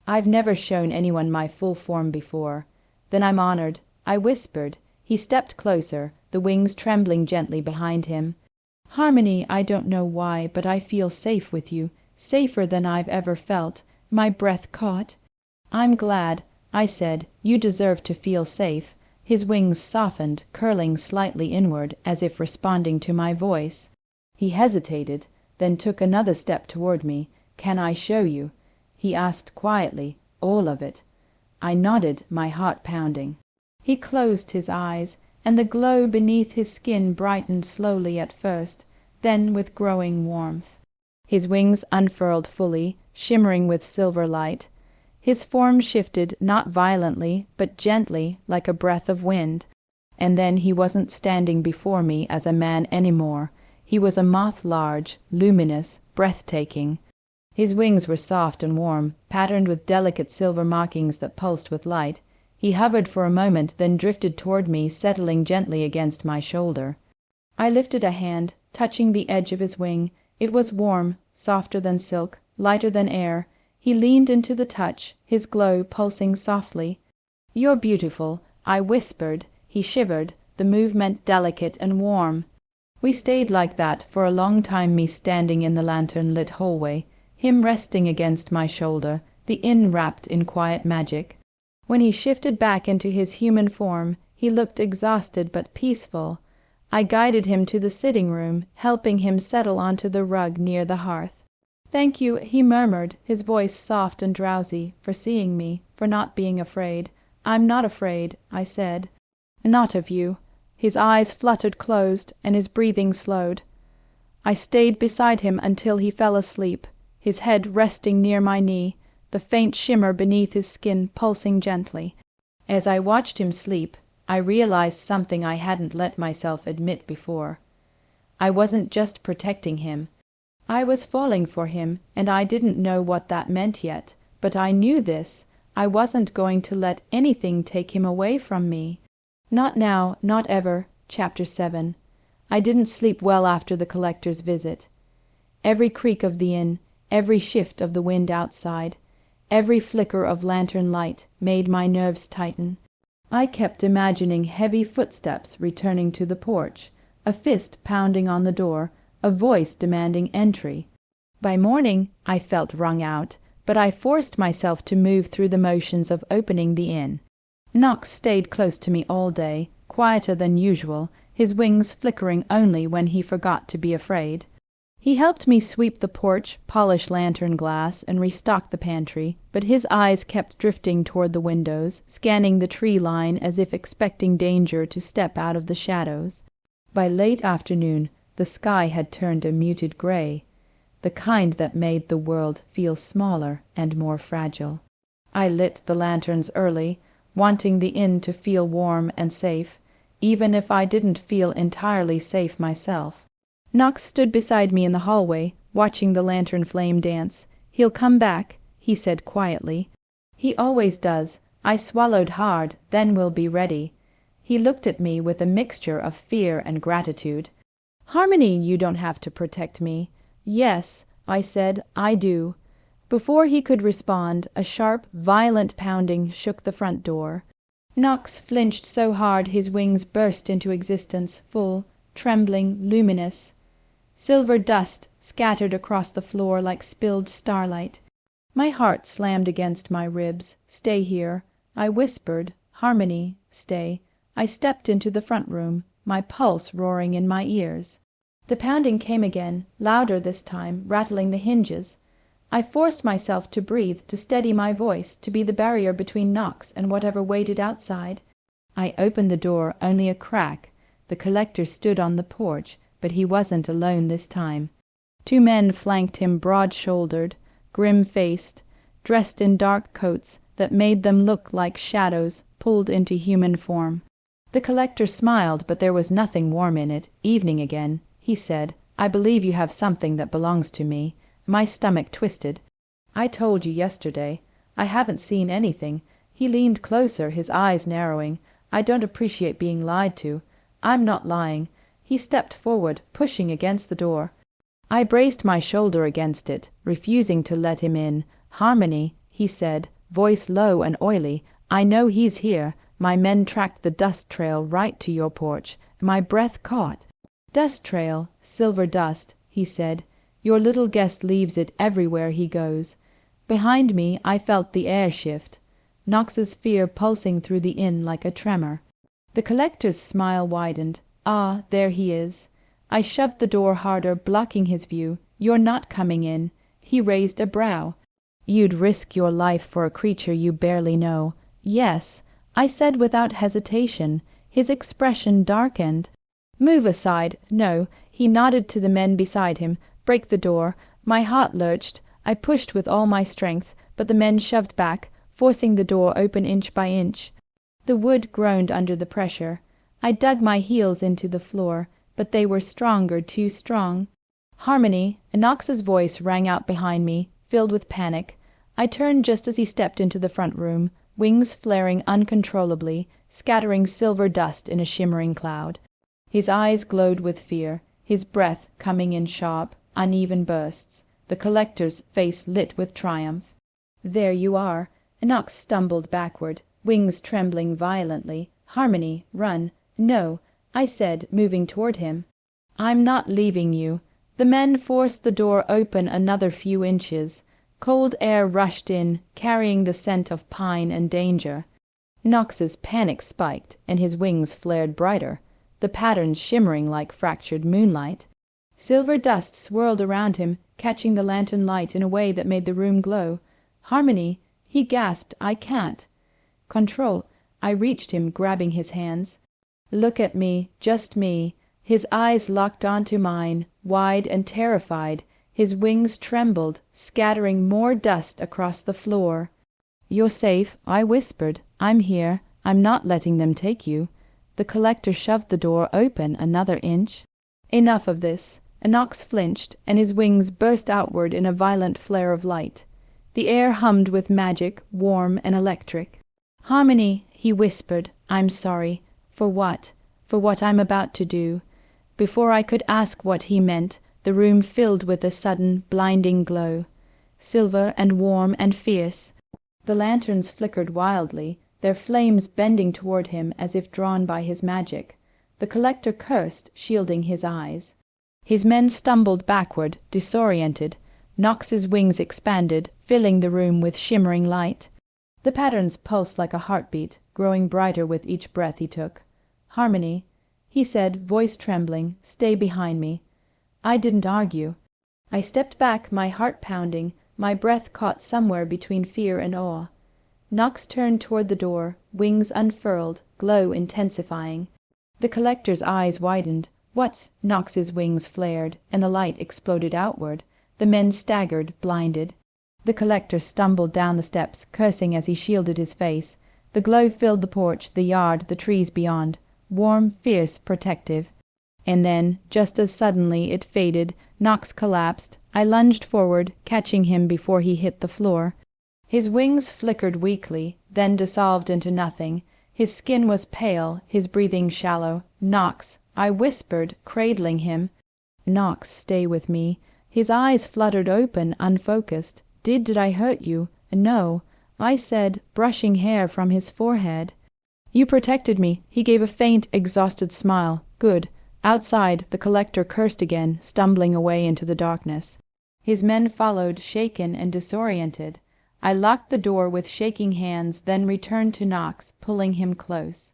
"I've never shown anyone my full form before." Then I'm honored. I whispered. He stepped closer, the wings trembling gently behind him. "Harmony, I don't know why, but I feel safe with you, safer than I've ever felt." My breath caught. "I'm glad," I said. "You deserve to feel safe." His wings softened, curling slightly inward, as if responding to my voice. He hesitated, then took another step toward me. "Can I show you?" he asked quietly. "All of it." I nodded, my heart pounding. He closed his eyes, and the glow beneath his skin brightened slowly at first, then with growing warmth. His wings unfurled fully, shimmering with silver light. His form shifted, not violently, but gently, like a breath of wind. And then he wasn't standing before me as a man anymore. He was a moth large, luminous, breathtaking. His wings were soft and warm, patterned with delicate silver markings that pulsed with light. He hovered for a moment, then drifted toward me, settling gently against my shoulder. I lifted a hand, touching the edge of his wing. It was warm, softer than silk, lighter than air. He leaned into the touch, his glow pulsing softly. "You're beautiful," I whispered. He shivered, the movement delicate and warm. We stayed like that for a long time, me standing in the lantern-lit hallway, him resting against my shoulder, the inn wrapped in quiet magic. When he shifted back into his human form, he looked exhausted but peaceful. I guided him to the sitting room, helping him settle onto the rug near the hearth. "Thank you," he murmured, his voice soft and drowsy, "for seeing me, for not being afraid." "I'm not afraid," I said. "Not of you." His eyes fluttered closed, and his breathing slowed. I stayed beside him until he fell asleep, his head resting near my knee, the faint shimmer beneath his skin pulsing gently. As I watched him sleep, I realized something I hadn't let myself admit before. I wasn't just protecting him. I was falling for him, and I didn't know what that meant yet, but I knew this. I wasn't going to let anything take him away from me. Not now, not ever. Chapter 7. I didn't sleep well after the collector's visit. Every creak of the inn, every shift of the wind outside, every flicker of lantern light made my nerves tighten. I kept imagining heavy footsteps returning to the porch, a fist pounding on the door, a voice demanding entry. By morning I felt wrung out, but I forced myself to move through the motions of opening the inn. Knox stayed close to me all day, quieter than usual, his wings flickering only when he forgot to be afraid. He helped me sweep the porch, polish lantern glass, and restock the pantry, but his eyes kept drifting toward the windows, scanning the tree line as if expecting danger to step out of the shadows. By late afternoon, the sky had turned a muted gray, the kind that made the world feel smaller and more fragile. I lit the lanterns early, wanting the inn to feel warm and safe, even if I didn't feel entirely safe myself. Knox stood beside me in the hallway, watching the lantern flame dance. "He'll come back," he said quietly. "He always does. I swallowed hard, then we'll be ready." He looked at me with a mixture of fear and gratitude. "Harmony, you don't have to protect me." "Yes," I said, "I do." Before he could respond, a sharp, violent pounding shook the front door. Knox flinched so hard his wings burst into existence, full, trembling, luminous. Silver dust scattered across the floor like spilled starlight. My heart slammed against my ribs. "Stay here." I whispered. "Harmony, stay." I stepped into the front room, my pulse roaring in my ears. The pounding came again, louder this time, rattling the hinges. I forced myself to breathe, to steady my voice, to be the barrier between Knox and whatever waited outside. I opened the door only a crack. The collector stood on the porch, but he wasn't alone this time. 2 men flanked him, broad-shouldered, grim-faced, dressed in dark coats that made them look like shadows pulled into human form. The collector smiled, but there was nothing warm in it. "Evening again," he said. "I believe you have something that belongs to me." My stomach twisted. "I told you yesterday. I haven't seen anything." He leaned closer, his eyes narrowing. "I don't appreciate being lied to." "I'm not lying." He stepped forward, pushing against the door. I braced my shoulder against it, refusing to let him in. "Harmony," he said, voice low and oily. "I know he's here. My men tracked the dust trail right to your porch. My breath caught." "Dust trail, silver dust," he said. "Your little guest leaves it everywhere he goes." Behind me I felt the air shift, Knox's fear pulsing through the inn like a tremor. The collector's smile widened. "Ah, there he is." I shoved the door harder, blocking his view. "You're not coming in." He raised a brow. "You'd risk your life for a creature you barely know." "Yes," I said without hesitation. His expression darkened. "Move aside." "No." He nodded to the men beside him. "Break the door." My heart lurched. I pushed with all my strength, but the men shoved back, forcing the door open inch by inch. The wood groaned under the pressure. I dug my heels into the floor, but they were stronger, too strong. "Harmony!" Knox's voice rang out behind me, filled with panic. I turned just as he stepped into the front room, wings flaring uncontrollably, scattering silver dust in a shimmering cloud. His eyes glowed with fear, his breath coming in sharp, uneven bursts. The collector's face lit with triumph. "There you are." Knox stumbled backward, wings trembling violently. "Harmony, run." "No," I said, moving toward him. "I'm not leaving you." The men forced the door open another few inches. Cold air rushed in, carrying the scent of pine and danger. Knox's panic spiked, and his wings flared brighter, the patterns shimmering like fractured moonlight. Silver dust swirled around him, catching the lantern light in a way that made the room glow. "Harmony!" He gasped. "I can't." "Control." I reached him, grabbing his hands. "Look at me, just me." His eyes locked onto mine, wide and terrified. His wings trembled, scattering more dust across the floor. "You're safe," I whispered. "I'm here. I'm not letting them take you." The collector shoved the door open another inch. Enough of this. Knox flinched, and his wings burst outward in a violent flare of light. The air hummed with magic, warm and electric. "Harmony," he whispered. "I'm sorry." "For what?" "For what I'm about to do." Before I could ask what he meant, the room filled with a sudden, blinding glow. Silver and warm and fierce. The lanterns flickered wildly, their flames bending toward him as if drawn by his magic. The collector cursed, shielding his eyes. His men stumbled backward, disoriented. Knox's wings expanded, filling the room with shimmering light. The patterns pulsed like a heartbeat, growing brighter with each breath he took. "Harmony," he said, voice trembling, "stay behind me." I didn't argue. I stepped back, my heart pounding, my breath caught somewhere between fear and awe. Knox turned toward the door, wings unfurled, glow intensifying. The collector's eyes widened. "What?" Knox's wings flared, and the light exploded outward. The men staggered, blinded. The collector stumbled down the steps, cursing as he shielded his face. The glow filled the porch, the yard, the trees beyond. Warm, fierce, protective. And then, just as suddenly, it faded. Knox collapsed. I lunged forward, catching him before he hit the floor. His wings flickered weakly, then dissolved into nothing. His skin was pale, his breathing shallow. "Knox!" I whispered, cradling him. "Knox, stay with me." His eyes fluttered open, unfocused. Did I hurt you?" "No," I said, brushing hair from his forehead. "You protected me." He gave a faint, exhausted smile. "Good." Outside, the collector cursed again, stumbling away into the darkness. His men followed, shaken and disoriented. I locked the door with shaking hands, then returned to Knox, pulling him close.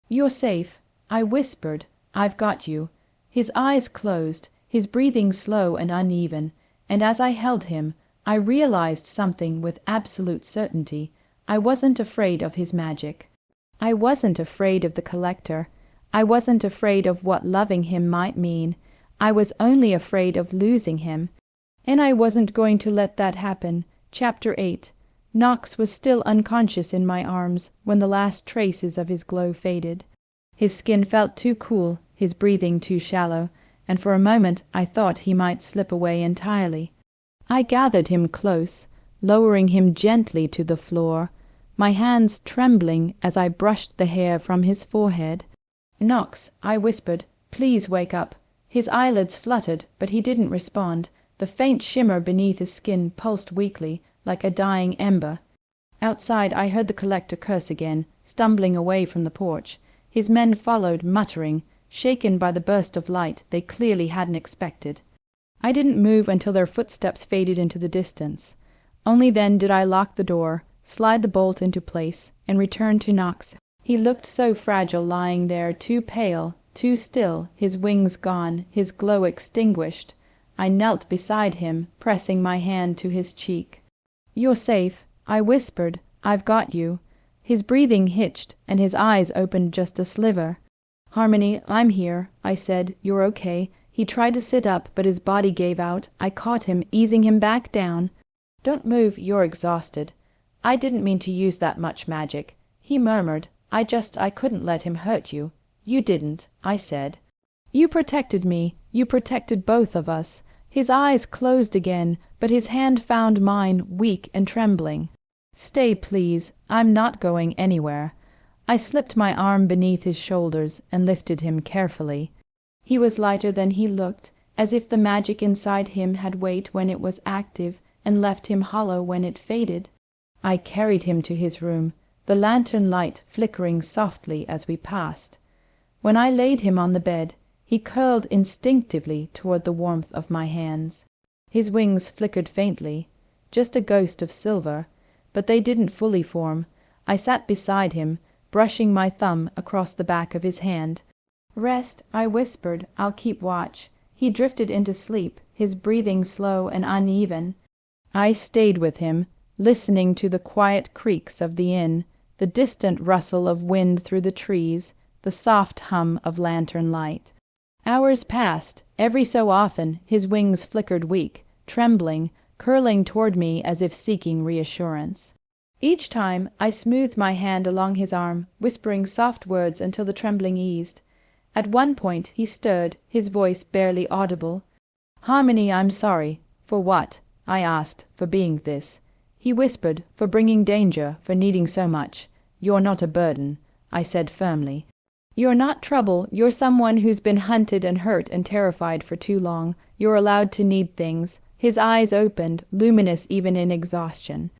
"You're safe," I whispered. "I've got you." His eyes closed, his breathing slow and uneven, and as I held him, I realized something with absolute certainty. I wasn't afraid of his magic. I wasn't afraid of the collector. I wasn't afraid of what loving him might mean. I was only afraid of losing him. And I wasn't going to let that happen. Chapter 8. Knox was still unconscious in my arms when the last traces of his glow faded. His skin felt too cool, his breathing too shallow, and for a moment I thought he might slip away entirely. I gathered him close, lowering him gently to the floor, my hands trembling as I brushed the hair from his forehead. "Knox," I whispered, "please wake up." His eyelids fluttered, but he didn't respond. The faint shimmer beneath his skin pulsed weakly, like a dying ember. Outside I heard the collector curse again, stumbling away from the porch. His men followed, muttering, shaken by the burst of light they clearly hadn't expected. I didn't move until their footsteps faded into the distance. Only then did I lock the door, slide the bolt into place, and return to Knox. He looked so fragile lying there, too pale, too still, his wings gone, his glow extinguished. I knelt beside him, pressing my hand to his cheek. "You're safe," I whispered. "I've got you." His breathing hitched, and his eyes opened just a sliver. "Harmony, I'm here," I said. "You're okay." He tried to sit up, but his body gave out. I caught him, easing him back down. "Don't move, you're exhausted." "I didn't mean to use that much magic," he murmured. I couldn't let him hurt you." "You didn't," I said. "You protected me. You protected both of us." His eyes closed again, but his hand found mine, weak and trembling. "Stay, please. I'm not going anywhere." I slipped my arm beneath his shoulders and lifted him carefully. He was lighter than he looked, as if the magic inside him had weight when it was active and left him hollow when it faded. I carried him to his room, the lantern light flickering softly as we passed. When I laid him on the bed, he curled instinctively toward the warmth of my hands. His wings flickered faintly, just a ghost of silver, but they didn't fully form. I sat beside him, brushing my thumb across the back of his hand. "Rest," I whispered. "I'll keep watch." He drifted into sleep, his breathing slow and uneven. I stayed with him, listening to the quiet creaks of the inn, the distant rustle of wind through the trees, the soft hum of lantern light. Hours passed. Every so often his wings flickered weak, trembling, curling toward me as if seeking reassurance. Each time I smoothed my hand along his arm, whispering soft words until the trembling eased. At one point he stirred, his voice barely audible. "Harmony, I'm sorry." "For what?" I asked. "For being this." He whispered, "For bringing danger, for needing so much." "You're not a burden," I said firmly. "You're not trouble. You're someone who's been hunted and hurt and terrified for too long. You're allowed to need things." His eyes opened, luminous even in exhaustion.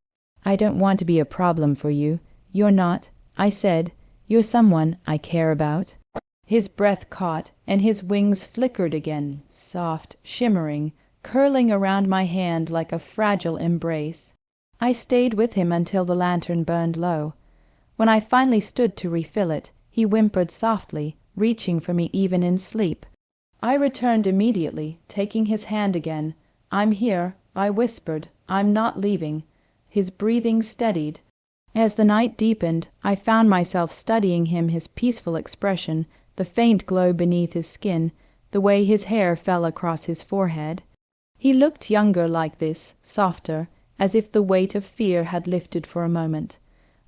"I don't want to be a problem for you. You're not," I said. "You're someone I care about." His breath caught, and his wings flickered again, soft, shimmering, curling around my hand like a fragile embrace. I stayed with him until the lantern burned low. When I finally stood to refill it, he whimpered softly, reaching for me even in sleep. I returned immediately, taking his hand again. "I'm here," I whispered. "I'm not leaving." His breathing steadied. As the night deepened, I found myself studying him, his peaceful expression, the faint glow beneath his skin, the way his hair fell across his forehead. He looked younger like this, softer, as if the weight of fear had lifted for a moment.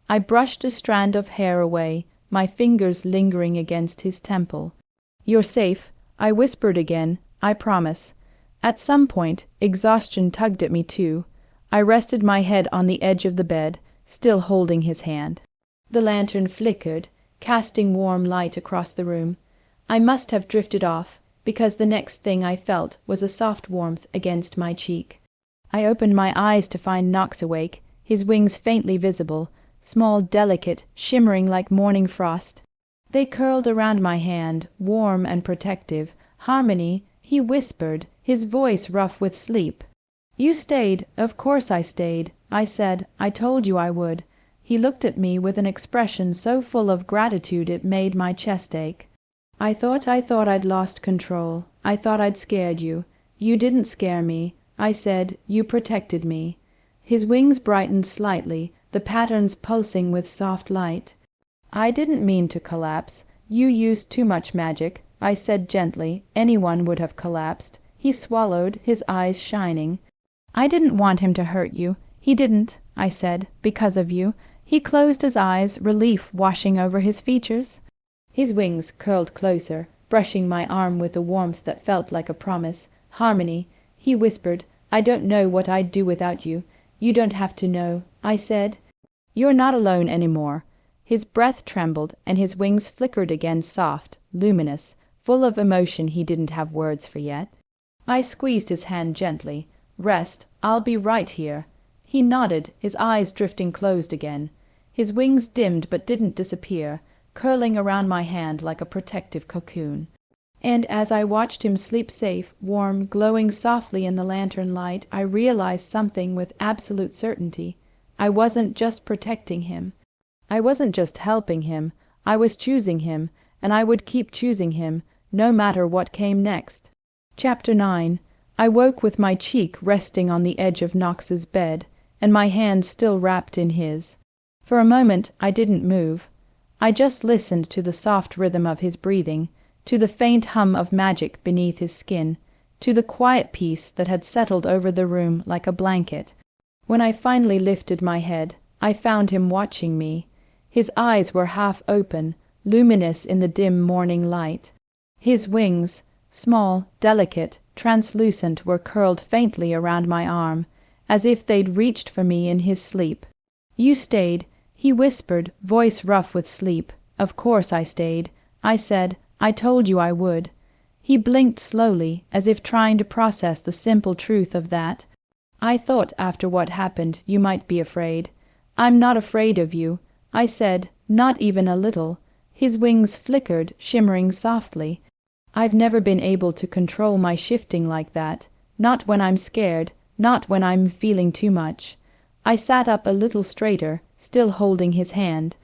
I brushed a strand of hair away, my fingers lingering against his temple. "You're safe," I whispered again. "I promise." At some point, exhaustion tugged at me too. I rested my head on the edge of the bed, still holding his hand. The lantern flickered, casting warm light across the room. I must have drifted off, because the next thing I felt was a soft warmth against my cheek. I opened my eyes to find Knox awake, his wings faintly visible, small, delicate, shimmering like morning frost. They curled around my hand, warm and protective. "Harmony," he whispered, his voice rough with sleep. "You stayed." "Of course I stayed," I said. "I told you I would." He looked at me with an expression so full of gratitude it made my chest ache. I thought I'd lost control. I thought I'd scared you. You didn't scare me. I said. You protected me. His wings brightened slightly, the patterns pulsing with soft light. I didn't mean to collapse. You used too much magic, I said gently. Anyone would have collapsed. He swallowed, his eyes shining. I didn't want him to hurt you. He didn't, I said, because of you. He closed his eyes, relief washing over his features. His wings curled closer, brushing my arm with a warmth that felt like a promise. Harmony. He whispered, I don't know what I'd do without you. You don't have to know, I said. You're not alone anymore. His breath trembled, and his wings flickered again, soft, luminous, full of emotion he didn't have words for yet. I squeezed his hand gently. Rest, I'll be right here. He nodded, his eyes drifting closed again. His wings dimmed but didn't disappear, curling around my hand like a protective cocoon. And as I watched him sleep safe, warm, glowing softly in the lantern light, I realized something with absolute certainty. I wasn't just protecting him. I wasn't just helping him. I was choosing him, and I would keep choosing him, no matter what came next. Chapter 9. I woke with my cheek resting on the edge of Knox's bed, and my hand still wrapped in his. For a moment I didn't move. I just listened to the soft rhythm of his breathing, to the faint hum of magic beneath his skin, to the quiet peace that had settled over the room like a blanket. When I finally lifted my head, I found him watching me. His eyes were half open, luminous in the dim morning light. His wings, small, delicate, translucent, were curled faintly around my arm, as if they'd reached for me in his sleep. You stayed, he whispered, voice rough with sleep. Of course I stayed. I said, I told you I would. He blinked slowly, as if trying to process the simple truth of that. I thought after what happened you might be afraid. I'm not afraid of you, I said, not even a little. His wings flickered, shimmering softly. I've never been able to control my shifting like that, not when I'm scared, not when I'm feeling too much. I sat up a little straighter, still holding his hand.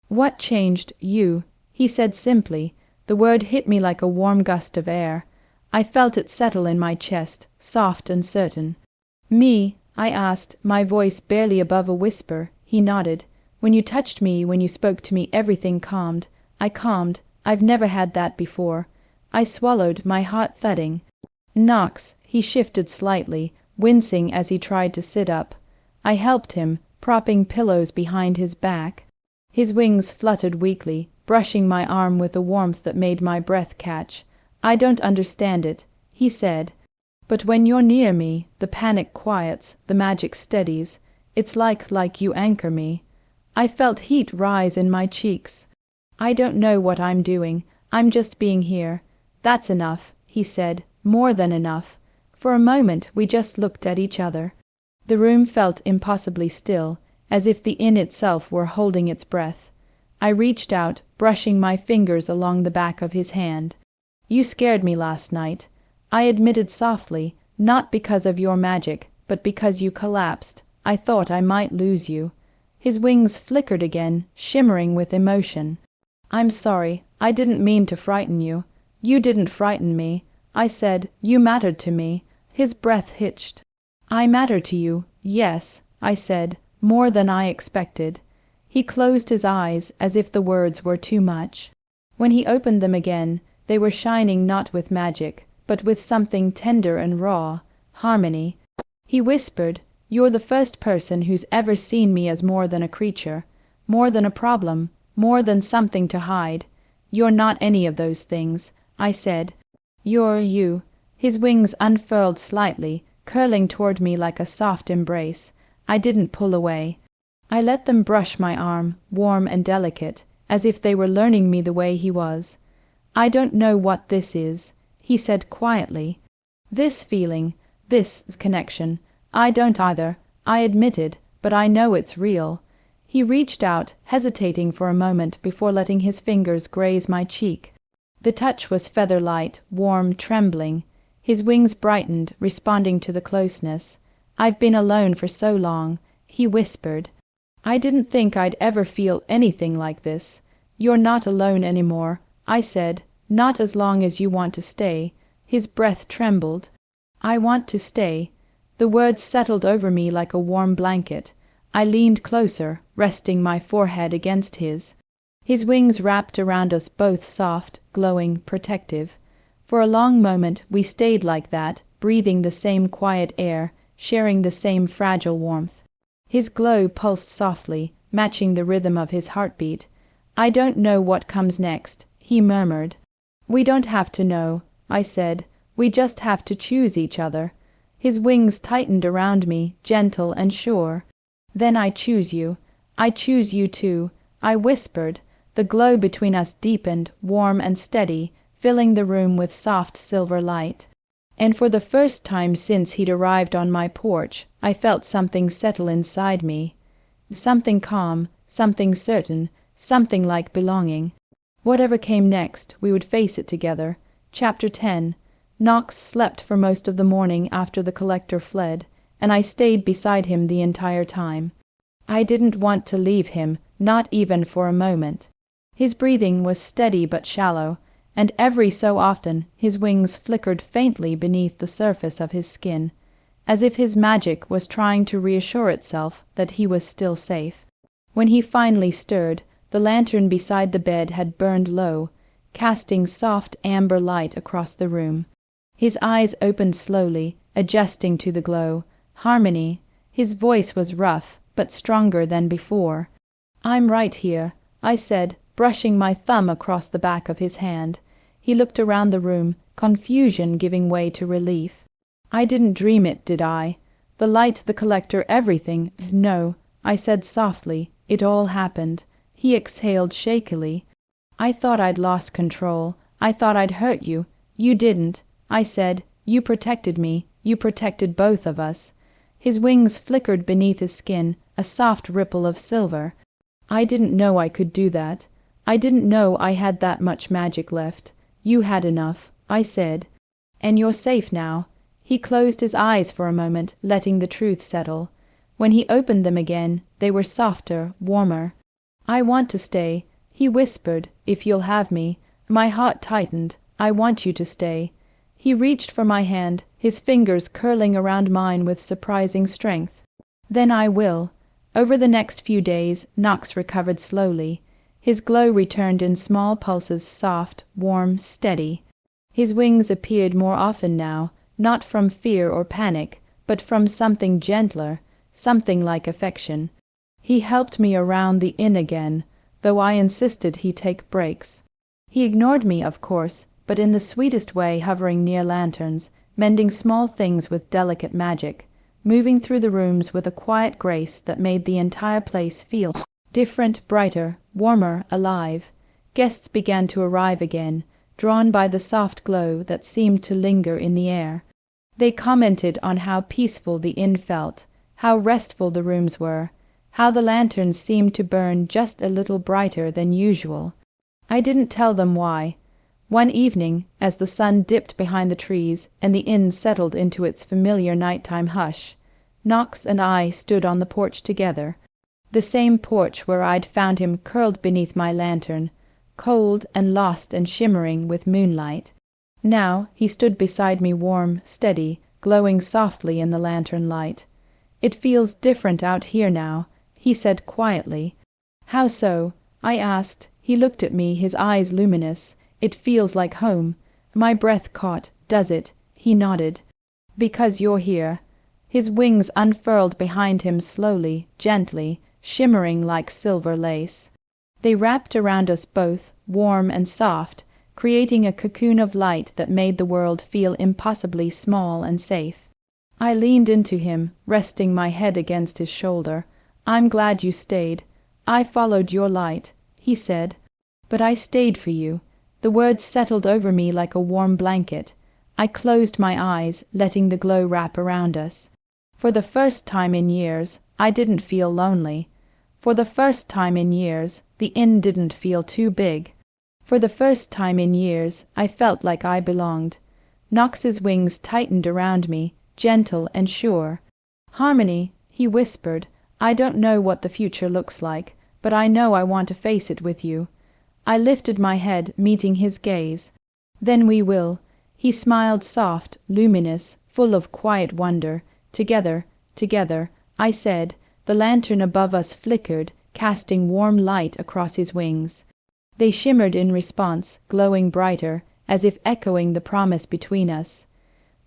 What changed you? He said simply. The word hit me like a warm gust of air. I felt it settle in my chest, soft and certain. Me? I asked, my voice barely above a whisper. He nodded. When you touched me, when you spoke to me, everything calmed. I calmed. I've never had that before. I swallowed, my heart thudding. Knox, he shifted slightly, wincing as he tried to sit up. I helped him, propping pillows behind his back. His wings fluttered weakly, brushing my arm with a warmth that made my breath catch. I don't understand it, he said. But when you're near me, the panic quiets, the magic steadies. It's like you anchor me. I felt heat rise in my cheeks. I don't know what I'm doing. I'm just being here. That's enough, he said, more than enough. For a moment we just looked at each other. The room felt impossibly still, as if the inn itself were holding its breath. I reached out, brushing my fingers along the back of his hand. You scared me last night. I admitted softly, not because of your magic, but because you collapsed. I thought I might lose you. His wings flickered again, shimmering with emotion. I'm sorry. I didn't mean to frighten you. You didn't frighten me. I said, you mattered to me. His breath hitched. I matter to you, yes, I said, more than I expected. He closed his eyes as if the words were too much. When he opened them again, they were shining not with magic, but with something tender and raw, harmony. He whispered, You're the first person who's ever seen me as more than a creature, more than a problem, more than something to hide. You're not any of those things, I said. You're you. His wings unfurled slightly, curling toward me like a soft embrace. I didn't pull away. I let them brush my arm, warm and delicate, as if they were learning me the way he was. I don't know what this is, he said quietly. This feeling, this connection, I don't either, I admitted, but I know it's real. He reached out, hesitating for a moment before letting his fingers graze my cheek. The touch was feather-light, warm, trembling. His wings brightened, responding to the closeness. I've been alone for so long, he whispered. I didn't think I'd ever feel anything like this. You're not alone anymore, I said, not as long as you want to stay. His breath trembled. I want to stay. The words settled over me like a warm blanket. I leaned closer, resting my forehead against his. His wings wrapped around us both, soft, glowing, protective. For a long moment we stayed like that, breathing the same quiet air, sharing the same fragile warmth. His glow pulsed softly, matching the rhythm of his heartbeat. "I don't know what comes next," he murmured. "We don't have to know," I said. "We just have to choose each other." His wings tightened around me, gentle and sure. "Then I choose you. I choose you too," I whispered. The glow between us deepened, warm and steady, filling the room with soft silver light. And for the first time since he'd arrived on my porch, I felt something settle inside me. Something calm, something certain, something like belonging. Whatever came next, we would face it together. Chapter 10. Knox slept for most of the morning after the collector fled, and I stayed beside him the entire time. I didn't want to leave him, not even for a moment. His breathing was steady but shallow, and every so often his wings flickered faintly beneath the surface of his skin, as if his magic was trying to reassure itself that he was still safe. When he finally stirred, the lantern beside the bed had burned low, casting soft amber light across the room. His eyes opened slowly, adjusting to the glow. "Harmony." His voice was rough, but stronger than before. "I'm right here," I said, brushing my thumb across the back of his hand. He looked around the room, confusion giving way to relief. "I didn't dream it, did I? The light, the collector, everything." "No," I said softly. "It all happened." He exhaled shakily. "I thought I'd lost control. I thought I'd hurt you." "You didn't," I said. "You protected me. You protected both of us." His wings flickered beneath his skin, a soft ripple of silver. "I didn't know I could do that. I didn't know I had that much magic left. You had enough," I said. "And you're safe now." He closed his eyes for a moment, letting the truth settle. When he opened them again, they were softer, warmer. "I want to stay," he whispered, "if you'll have me." My heart tightened. "I want you to stay." He reached for my hand, his fingers curling around mine with surprising strength. "Then I will." Over the next few days, Knox recovered slowly. His glow returned in small pulses, soft, warm, steady. His wings appeared more often now, not from fear or panic, but from something gentler, something like affection. He helped me around the inn again, though I insisted he take breaks. He ignored me, of course, but in the sweetest way, hovering near lanterns, mending small things with delicate magic, moving through the rooms with a quiet grace that made the entire place feel different, brighter, warmer, alive. Guests began to arrive again, drawn by the soft glow that seemed to linger in the air. They commented on how peaceful the inn felt, how restful the rooms were, how the lanterns seemed to burn just a little brighter than usual. I didn't tell them why. One evening, as the sun dipped behind the trees and the inn settled into its familiar nighttime hush, Knox and I stood on the porch together, the same porch where I'd found him curled beneath my lantern, cold and lost and shimmering with moonlight. Now he stood beside me, warm, steady, glowing softly in the lantern light. "It feels different out here now," he said quietly. "How so?" I asked. He looked at me, his eyes luminous. "It feels like home." My breath caught. "Does it?" He nodded. "Because you're here." His wings unfurled behind him slowly, gently, shimmering like silver lace. They wrapped around us both, warm and soft, creating a cocoon of light that made the world feel impossibly small and safe. I leaned into him, resting my head against his shoulder. "I'm glad you stayed. I followed your light," he said. "But I stayed for you." The words settled over me like a warm blanket. I closed my eyes, letting the glow wrap around us. For the first time in years, I didn't feel lonely. For the first time in years, the inn didn't feel too big. For the first time in years, I felt like I belonged. Knox's wings tightened around me, gentle and sure. "Harmony," he whispered, "I don't know what the future looks like, but I know I want to face it with you." I lifted my head, meeting his gaze. "Then we will." He smiled soft, luminous, full of quiet wonder, Together, together, I said. The lantern above us flickered, casting warm light across his wings. They shimmered in response, glowing brighter, as if echoing the promise between us.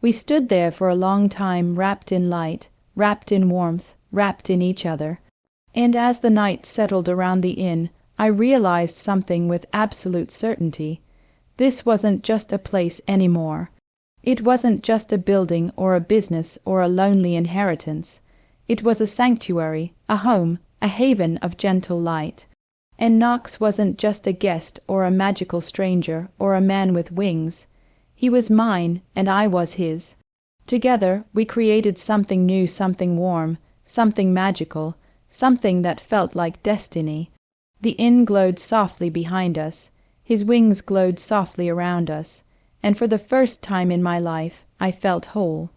We stood there for a long time, wrapped in light, wrapped in warmth, wrapped in each other. And as the night settled around the inn, I realized something with absolute certainty. This wasn't just a place anymore. It wasn't just a building or a business or a lonely inheritance. It was a sanctuary, a home, a haven of gentle light. And Knox wasn't just a guest or a magical stranger or a man with wings. He was mine, and I was his. Together we created something new, something warm, something magical, something that felt like destiny. The inn glowed softly behind us. His wings glowed softly around us. And for the first time in my life, I felt whole.